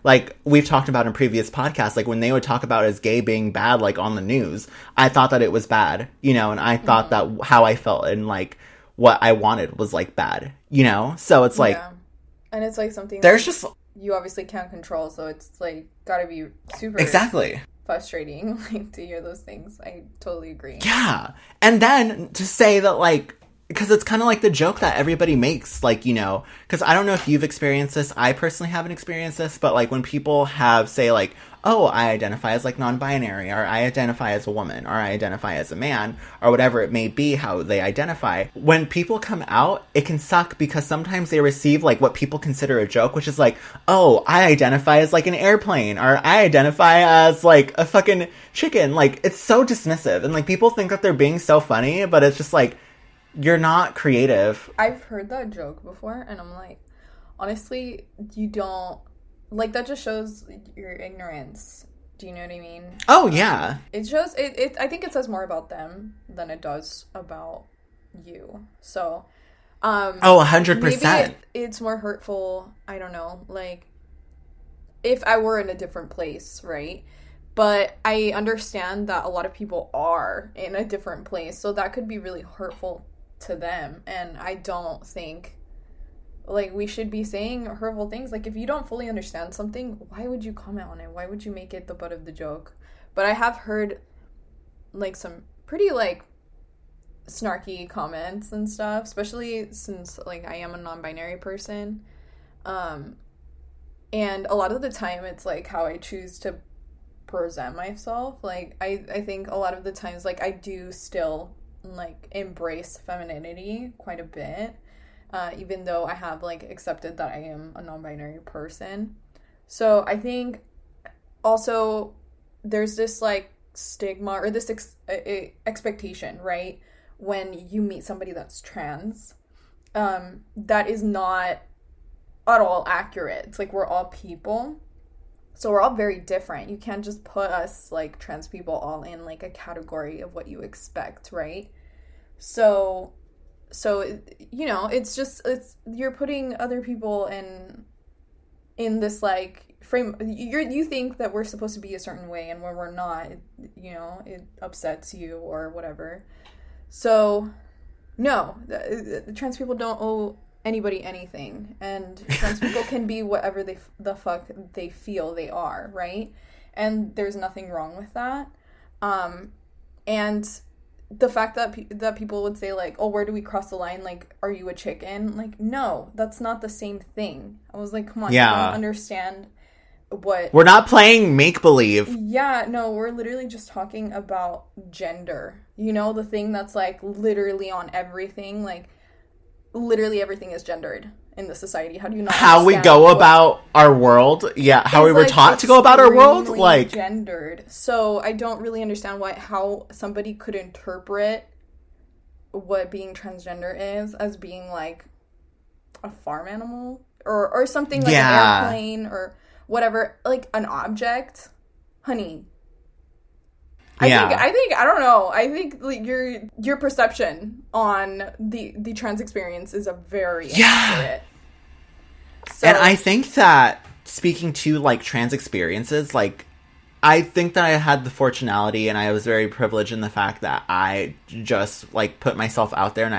Like we've talked about in previous podcasts, like when they would talk about as gay being bad, like on the news, I thought that it was bad, you know, and I thought that how I felt and like what I wanted was like bad, you know? So it's like, and it's like something there's that just, you obviously can't control. So it's like gotta be super exactly frustrating, like to hear those things. I totally agree. Yeah. And then to say that like, because it's kind of like the joke that everybody makes, like, you know, because I don't know if you've experienced this. I personally haven't experienced this, but like when people have say like, oh, I identify as like non-binary, or I identify as a woman, or I identify as a man, or whatever it may be, how they identify. When people come out, it can suck because sometimes they receive like what people consider a joke, which is like, oh, I identify as like an airplane, or I identify as like a fucking chicken. Like, it's so dismissive. And like people think that they're being so funny, but it's just like, you're not creative. I've heard that joke before, and I'm like, honestly, you don't... Like, that just shows your ignorance. Do you know what I mean? Oh, yeah. It shows... I think it says more about them than it does about you. So, oh, 100%. Maybe it's more hurtful, I don't know, like, if I were in a different place, right? But I understand that a lot of people are in a different place, so that could be really hurtful to them. And I don't think like we should be saying hurtful things. Like, if you don't fully understand something, why would you comment on it? Why would you make it the butt of the joke? But I have heard like some pretty like snarky comments and stuff, especially since like I am a non-binary person, and a lot of the time it's like how I choose to present myself. Like I think a lot of the times like I do still like embrace femininity quite a bit, even though I have like accepted that I am a non-binary person. So I think also there's this like stigma or this expectation, right, when you meet somebody that's trans, that is not at all accurate. It's like we're all people, so we're all very different. You can't just put us, like, trans people all in, like, a category of what you expect, right? So you know, it's you're putting other people in this, like, frame. You think that we're supposed to be a certain way, and when we're not, you know, it upsets you or whatever. So, no, the trans people don't owe anybody anything, and trans people can be whatever the fuck they feel they are, right? And there's nothing wrong with that. And the fact that people would say like, oh, where do we cross the line? Like, are you a chicken? Like, no, that's not the same thing. I was like, come on, yeah. You don't understand what... We're not playing make-believe. Yeah, no, we're literally just talking about gender. You know, the thing that's like literally on everything, like, literally everything is gendered in the society. How do you not how we go about our world? Yeah, how we were taught to go about our world, like gendered. So I don't really understand how somebody could interpret what being transgender is as being like a farm animal or something like an airplane or whatever, like an object. Honey, I think I don't know. I think like your perception on the trans experience is a very accurate. So, and I think that speaking to like trans experiences, like I think that I had the fortunality and I was very privileged in the fact that I just like put myself out there and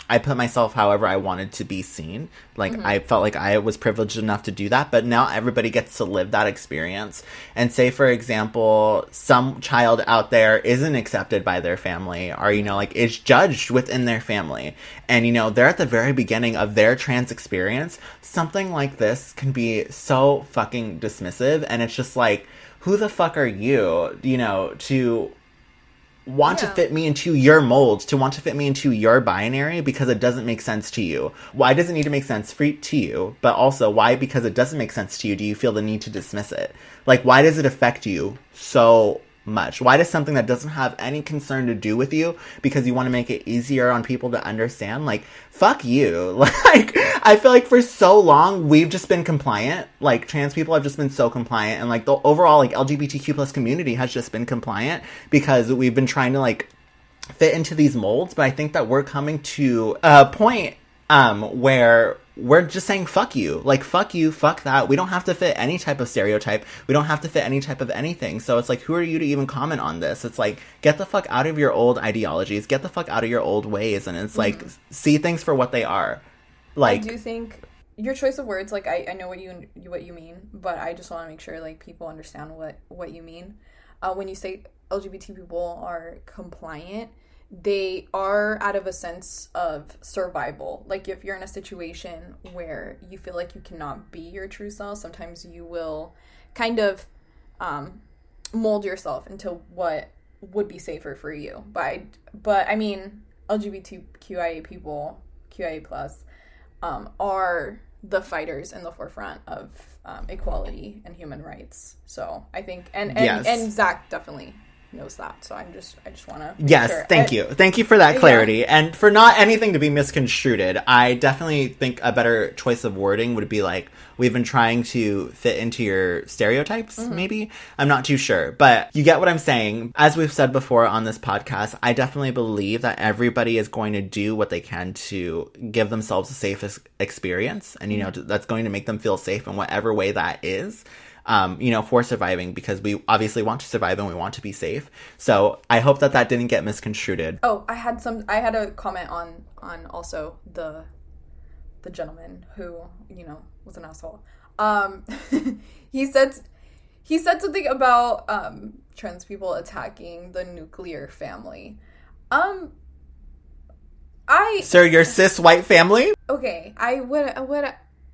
I put myself however I wanted to be seen. Like, mm-hmm. I felt like I was privileged enough to do that, but now everybody gets to live that experience. And say, for example, some child out there isn't accepted by their family or, you know, like, is judged within their family. And, you know, they're at the very beginning of their trans experience. Something like this can be so fucking dismissive. And it's just like, who the fuck are you, you know, to want to fit me into your mold, to want to fit me into your binary because it doesn't make sense to you. Why does it need to make sense to you? But also, why, because it doesn't make sense to you, do you feel the need to dismiss it? Like, why does it affect you so much? Why does something that doesn't have any concern to do with you, because you want to make it easier on people to understand, like, fuck you. Like, I feel like for so long, we've just been compliant. Like, trans people have just been so compliant, and, like, the overall, like, LGBTQ plus community has just been compliant because we've been trying to, like, fit into these molds. But I think that we're coming to a point where we're just saying fuck you. Like, fuck you, fuck that. We don't have to fit any type of stereotype. We don't have to fit any type of anything. So it's like, who are you to even comment on this? It's like, get the fuck out of your old ideologies. Get the fuck out of your old ways. And it's like, see things for what they are. Like, I do think your choice of words, like, I know what you mean, but I just want to make sure, like, people understand what you mean. When you say LGBT people are compliant, they are out of a sense of survival. Like, if you're in a situation where you feel like you cannot be your true self, sometimes you will kind of mold yourself into what would be safer for you. But I mean, LGBTQIA people, QIA plus, are the fighters in the forefront of equality and human rights. So I think, and Zach definitely knows that. So I just want to thank you for that clarity, and for not anything to be misconstrued. I definitely think a better choice of wording would be like, we've been trying to fit into your stereotypes. Maybe, I'm not too sure, but you get what I'm saying. As we've said before on this podcast, I definitely believe that everybody is going to do what they can to give themselves the safest experience, and that's going to make them feel safe in whatever way that is. For surviving, because we obviously want to survive and we want to be safe. So I hope that didn't get misconstrued. Oh, I had a comment on also the gentleman who, was an asshole. He said something about trans people attacking the nuclear family. Sir, your cis white family? Okay, I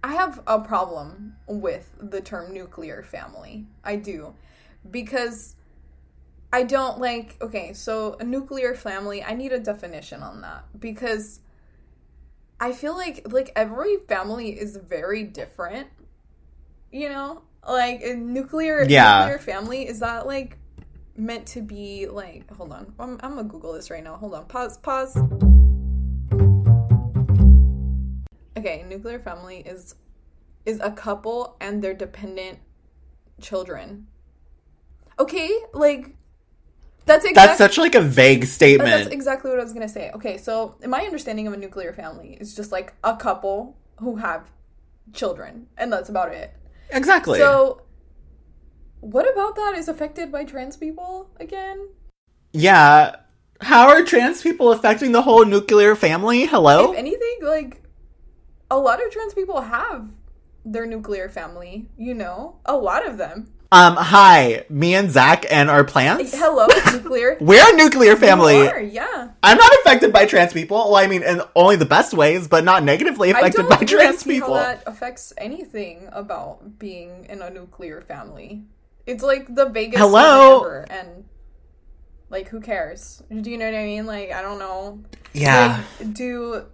have a problem with the term nuclear family. I do. Because I don't like... Okay, so a nuclear family, I need a definition on that. Because I feel like every family is very different. Like, a nuclear family, is that, like, meant to be, like... Hold on. I'm gonna Google this right now. Hold on. Pause. Okay, nuclear family is a couple and their dependent children. Okay, like, that's such, like, a vague statement. That's exactly what I was gonna say. Okay, so my understanding of a nuclear family is just, like, a couple who have children, and that's about it. Exactly. So, what about that is affected by trans people again? Yeah. How are trans people affecting the whole nuclear family? Hello? If anything, like, a lot of trans people have their nuclear family, a lot of them. Hi, me and Zach and our plants. Hello, nuclear. We're a nuclear family. You are, yeah. I'm not affected by trans people. Well, I mean, in only the best ways, but not negatively affected by trans people. How that affects anything about being in a nuclear family. It's like the vaguest thing ever, and like, who cares? Do you know what I mean? Like, I don't know. Yeah. Like, do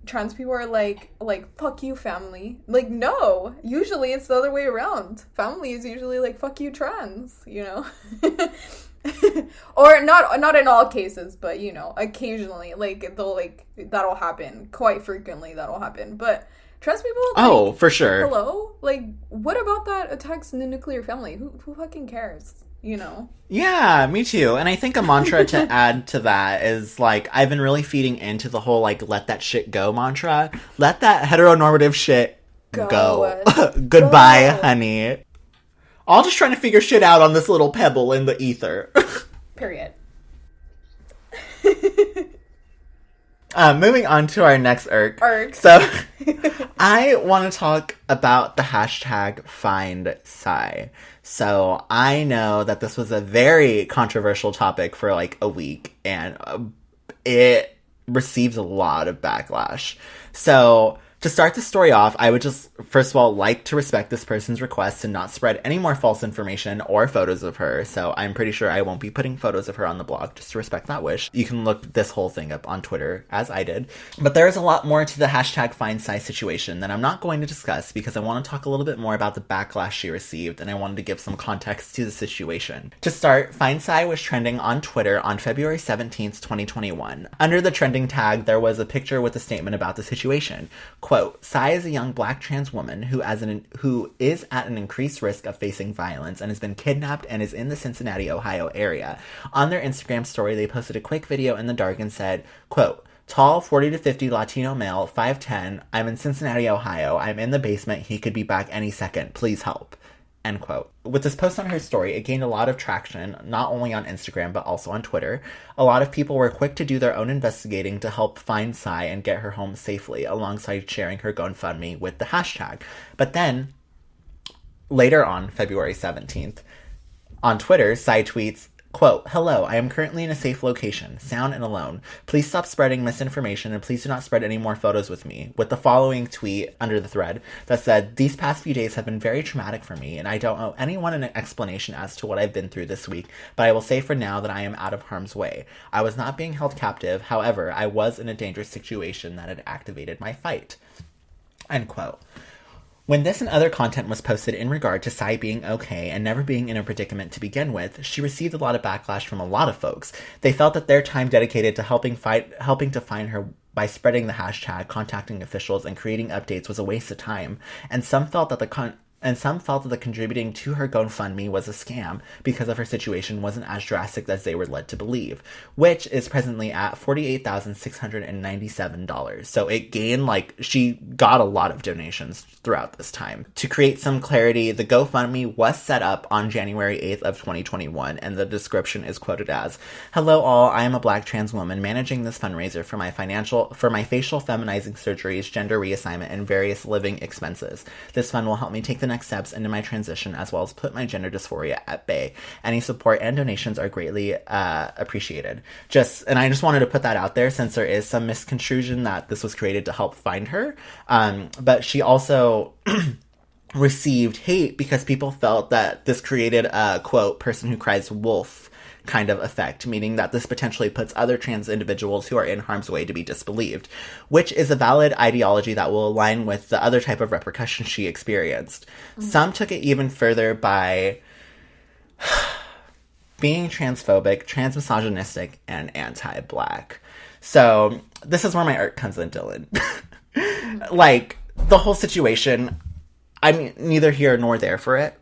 trans people are like fuck you family? Like, no, usually it's the other way around. Family is usually like, fuck you trans, or not in all cases, but occasionally, like, they'll, like, that'll happen quite frequently. That'll happen, but trans people, like, for sure. Hello, like, what about that attacks in the nuclear family? Who fucking cares? Yeah, me too. And I think a mantra to add to that is, like, I've been really feeding into the whole, like, let that shit go mantra. Let that heteronormative shit go. Goodbye, honey. All just trying to figure shit out on this little pebble in the ether. Period. Moving on to our next irk. So, I want to talk about the hashtag #FindSci. So, I know that this was a very controversial topic for, like, a week, and it received a lot of backlash. So, to start the story off, I would just, first of all, like to respect this person's request to not spread any more false information or photos of her. So I'm pretty sure I won't be putting photos of her on the blog, just to respect that wish. You can look this whole thing up on Twitter, as I did. But there is a lot more to the hashtag #FindSci situation that I'm not going to discuss, because I want to talk a little bit more about the backlash she received, and I wanted to give some context to the situation. To start, FindSci was trending on Twitter on February 17th, 2021. Under the trending tag, there was a picture with a statement about the situation. Quote, Sai is a young black trans woman who is at an increased risk of facing violence and has been kidnapped and is in the Cincinnati, Ohio area. On their Instagram story, they posted a quick video in the dark and said, quote, Tall, 40 to 50 Latino male, 5'10". I'm in Cincinnati, Ohio. I'm in the basement. He could be back any second. Please help. End quote. With this post on her story, it gained a lot of traction, not only on Instagram, but also on Twitter. A lot of people were quick to do their own investigating to help find Sai and get her home safely, alongside sharing her GoFundMe with the hashtag. But then, later on, February 17th, on Twitter, Sai tweets, quote, "Hello, I am currently in a safe location, sound and alone. Please stop spreading misinformation and please do not spread any more photos with me," with the following tweet under the thread that said, "These past few days have been very traumatic for me and I don't owe anyone an explanation as to what I've been through this week, but I will say for now that I am out of harm's way. I was not being held captive. However, I was in a dangerous situation that had activated my fight." End quote. When this and other content was posted in regard to Sai being okay and never being in a predicament to begin with, she received a lot of backlash from a lot of folks. They felt that their time dedicated to helping to find her by spreading the hashtag, contacting officials, and creating updates was a waste of time. And some felt that the contributing to her GoFundMe was a scam because of her situation wasn't as drastic as they were led to believe, which is presently at $48,697. So it gained, she got a lot of donations throughout this time. To create some clarity, the GoFundMe was set up on January 8th of 2021, and the description is quoted as, "Hello all, I am a Black trans woman managing this fundraiser for my facial feminizing surgeries, gender reassignment, and various living expenses. This fund will help me take the next steps into my transition as well as put my gender dysphoria at bay. Any support and donations are greatly appreciated." And I just wanted to put that out there since there is some misconstruction that this was created to help find her. But she also received hate because people felt that this created a, quote, "person who cries wolf" kind of effect, meaning that this potentially puts other trans individuals who are in harm's way to be disbelieved, which is a valid ideology that will align with the other type of repercussions she experienced. Mm-hmm. Some took it even further by being transphobic, transmisogynistic, and anti-Black. So this is where my art comes in, Dylan. The whole situation, I'm neither here nor there for it,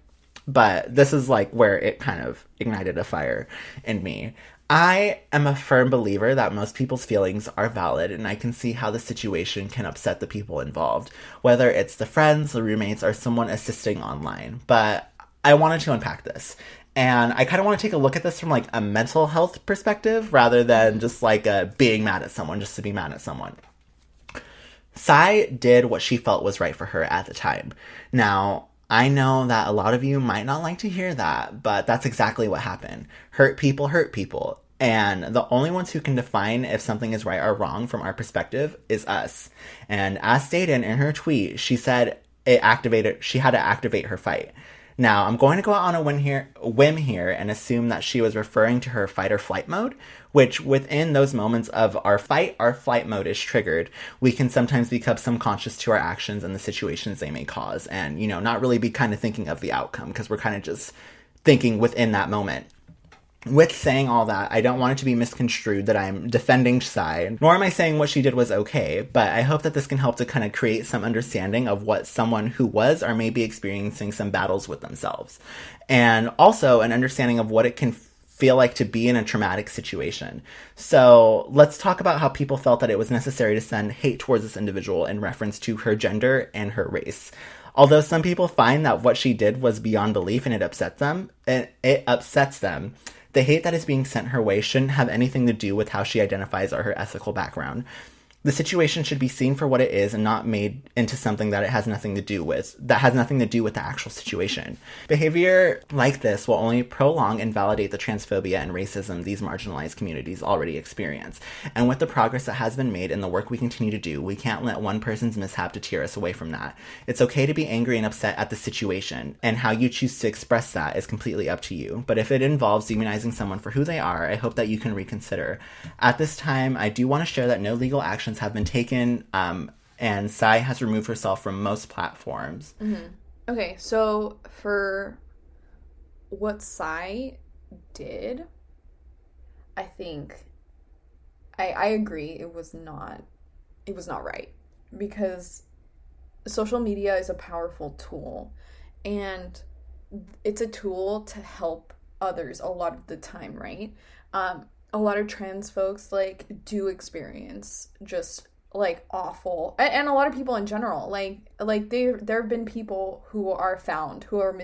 but this is where it kind of ignited a fire in me. I am a firm believer that most people's feelings are valid, and I can see how the situation can upset the people involved, whether it's the friends, the roommates, or someone assisting online. But I wanted to unpack this. And I kind of want to take a look at this from a mental health perspective rather than just being mad at someone just to be mad at someone. Sai did what she felt was right for her at the time. Now, I know that a lot of you might not like to hear that, but that's exactly what happened. Hurt people. And the only ones who can define if something is right or wrong from our perspective is us. And as stated in her tweet, she said she had to activate her fight. Now, I'm going to go out on a whim here and assume that she was referring to her fight or flight mode, which within those moments of our fight or flight mode is triggered, we can sometimes become subconscious to our actions and the situations they may cause, and, not really be kind of thinking of the outcome because we're kind of just thinking within that moment. With saying all that, I don't want it to be misconstrued that I'm defending Sai, nor am I saying what she did was okay, but I hope that this can help to kind of create some understanding of what someone who was or may be experiencing some battles with themselves. And also an understanding of what it can feel like to be in a traumatic situation. So let's talk about how people felt that it was necessary to send hate towards this individual in reference to her gender and her race. Although some people find that what she did was beyond belief and it upsets them, the hate that is being sent her way shouldn't have anything to do with how she identifies or her ethical background. The situation should be seen for what it is and not made into something that has nothing to do with the actual situation. Behavior like this will only prolong and validate the transphobia and racism these marginalized communities already experience. And with the progress that has been made and the work we continue to do, we can't let one person's mishap deter us away from that. It's okay to be angry and upset at the situation, and how you choose to express that is completely up to you. But if it involves demonizing someone for who they are, I hope that you can reconsider. At this time, I do want to share that no legal actions have been taken, and Sai has removed herself from most platforms. Mm-hmm. Okay, so for what Sai did, I think I agree it was not right, because social media is a powerful tool, and it's a tool to help others a lot of the time, right? a lot of trans folks like do experience just like awful, and a lot of people in general, like there have been people who are found who are